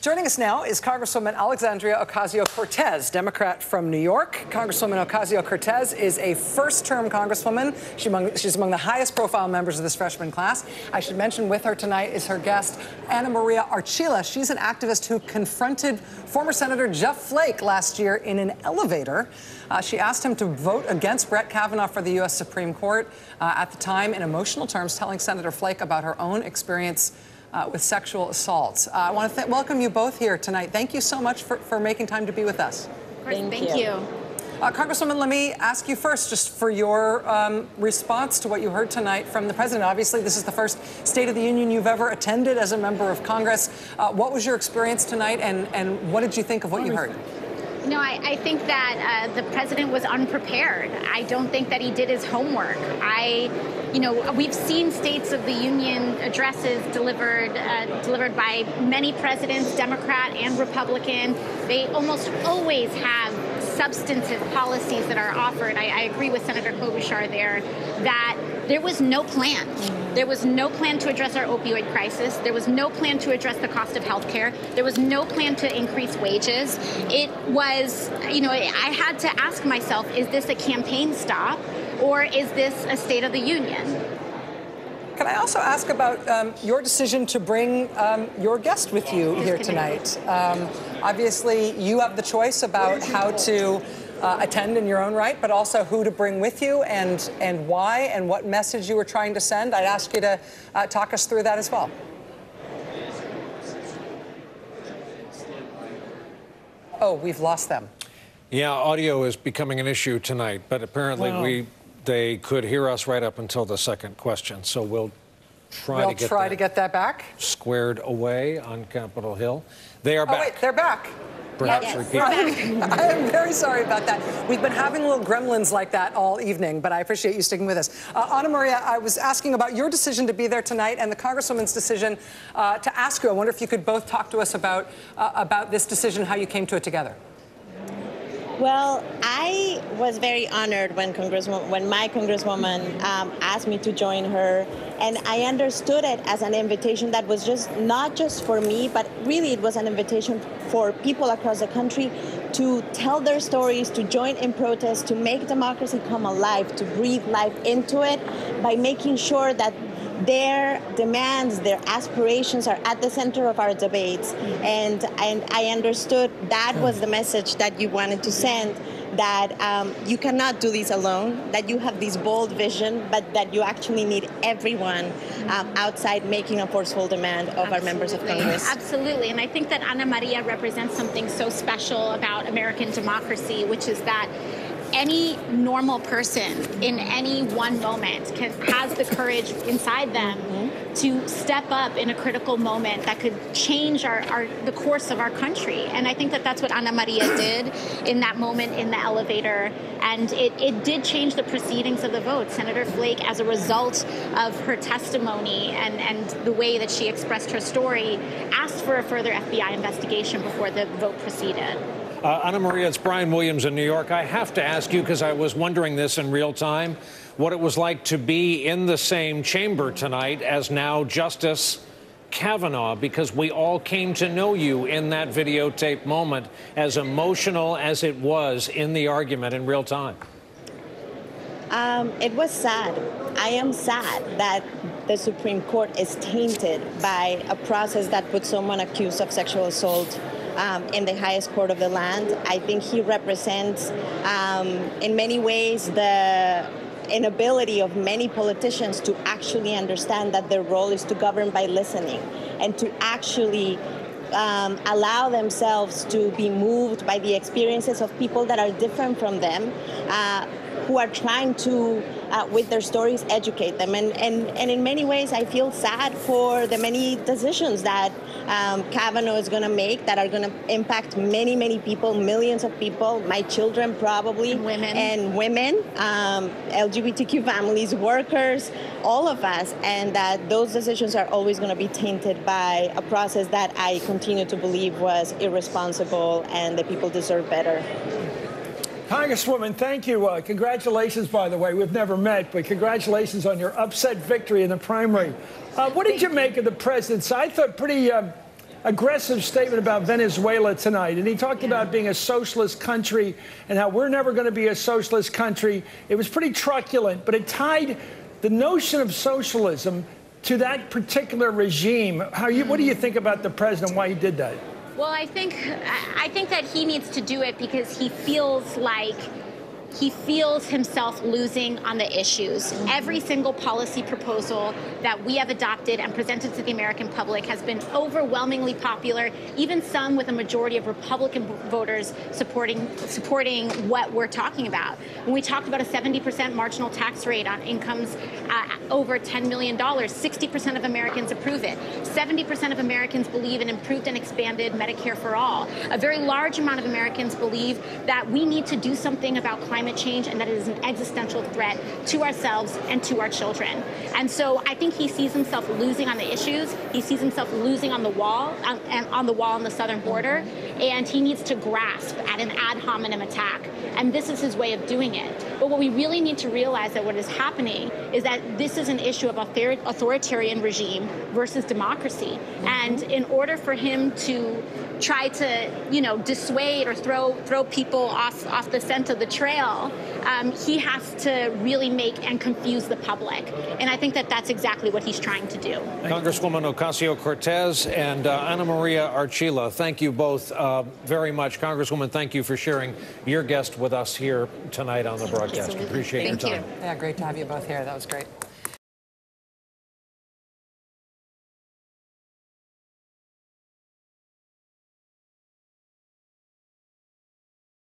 Joining us now is Congresswoman Alexandria Ocasio-Cortez, Democrat from New York. Congresswoman Ocasio-Cortez is a first-term Congresswoman. She's among the highest-profile members of this freshman class. I should mention with her tonight is her guest, Otto Maria. She's an activist who confronted former Senator Jeff Flake last year in an elevator. She asked him to vote against Brett Kavanaugh for the U.S. Supreme Court, at the time in emotional terms, telling Senator Flake about her own experience with sexual assaults. I want to welcome you both here tonight. Thank you so much for making time to be with us. Thank you. Congresswoman, let me ask you first, just for your response to what you heard tonight from the president. Obviously, this is the first State of the Union you've ever attended as a member of Congress. What was your experience tonight, and what did you think of what you heard? No, I think that the president was unprepared. I don't think that he did his homework. We've seen States of the Union addresses delivered by many presidents, Democrat and Republican. They almost always have substantive policies that are offered. I agree with Senator Klobuchar there that there was no plan. There was no plan to address our opioid crisis. There was no plan to address the cost of health care. There was no plan to increase wages. It was, I had to ask myself, is this a campaign stop or is this a State of the Union? Can I also ask about your decision to bring your guest with you here tonight? Obviously, you have the choice about how to attend in your own right, but also who to bring with you and why and what message you were trying to send. I'd ask you to talk us through that as well. Oh, we've lost them. Yeah, audio is becoming an issue tonight, but apparently they could hear us right up until the second question. So we'll try to get that back squared away on Capitol Hill. They are back. Oh, wait, they're back. Perhaps repeat. I am very sorry about that. We've been having little gremlins like that all evening, but I appreciate you sticking with us. Otto Maria, I was asking about your decision to be there tonight and the Congresswoman's decision to ask you. I wonder if you could both talk to us about this decision, how you came to it together. Well, I was very honored when my congresswoman asked me to join her, and I understood it as an invitation that was not just for me, but really it was an invitation for people across the country to tell their stories, to join in protest, to make democracy come alive, to breathe life into it by making sure that their demands, their aspirations are at the center of our debates. And I understood that was the message that you wanted to send, that you cannot do this alone, that you have this bold vision, but that you actually need everyone outside making a forceful demand of our members of Congress. Absolutely. And I think that Otto Maria represents something so special about American democracy, which is that any normal person in any one moment has the courage inside them to step up in a critical moment that could change the course of our country. And I think that that's what Otto Maria did in that moment in the elevator. And it did change the proceedings of the vote. Senator Flake, as a result of her testimony and the way that she expressed her story, asked for a further FBI investigation before the vote proceeded. Otto Maria, it's Brian Williams in New York. I have to ask you, because I was wondering this in real time, what it was like to be in the same chamber tonight as now Justice Kavanaugh, because we all came to know you in that videotape moment, as emotional as it was in the argument in real time. It was sad. I am sad that the Supreme Court is tainted by a process that puts someone accused of sexual assault in the highest court of the land. I think he represents, in many ways, the inability of many politicians to actually understand that their role is to govern by listening and to actually allow themselves to be moved by the experiences of people that are different from them, who are trying to, with their stories, educate them. And in many ways, I feel sad for the many decisions that Kavanaugh is going to make that are going to impact many, many people, millions of people, my children probably, and women, LGBTQ families, workers, all of us, and that those decisions are always going to be tainted by a process that I continue to believe was irresponsible, and the people deserve better. Congresswoman, thank you. Congratulations, by the way. We've never met, but congratulations on your upset victory in the primary. What did you make of the president's, I thought, pretty aggressive statement about Venezuela tonight, and he talked about being a socialist country and how we're never going to be a socialist country. It was pretty truculent, but it tied the notion of socialism to that particular regime. What do you think about the president, why he did that? Well, I think that he needs to do it because he feels like he feels himself losing on the issues. Every single policy proposal that we have adopted and presented to the American public has been overwhelmingly popular, even some with a majority of Republican voters supporting what we're talking about. When we talked about a 70% marginal tax rate on incomes over $10 million, 60% of Americans approve it. 70% of Americans believe in improved and expanded Medicare for all. A very large amount of Americans believe that we need to do something about climate change and that it is an existential threat to ourselves and to our children. And so I think he sees himself losing on the issues. He sees himself losing on the wall, on the southern border, and he needs to grasp at an ad hominem attack. And this is his way of doing it. But what we really need to realize that what is happening is that this is an issue of authoritarian regime versus democracy. And in order for him to try to, dissuade or throw people off the scent of the trail, he has to really make and confuse the public. And I think that that's exactly what he's trying to do. Congresswoman Ocasio-Cortez and Ana Maria Archila, thank you both very much. Congresswoman, thank you for sharing your guest with us here tonight on the broadcast. Absolutely. Appreciate your time. Thank you. Yeah, great to have you both here. That was great.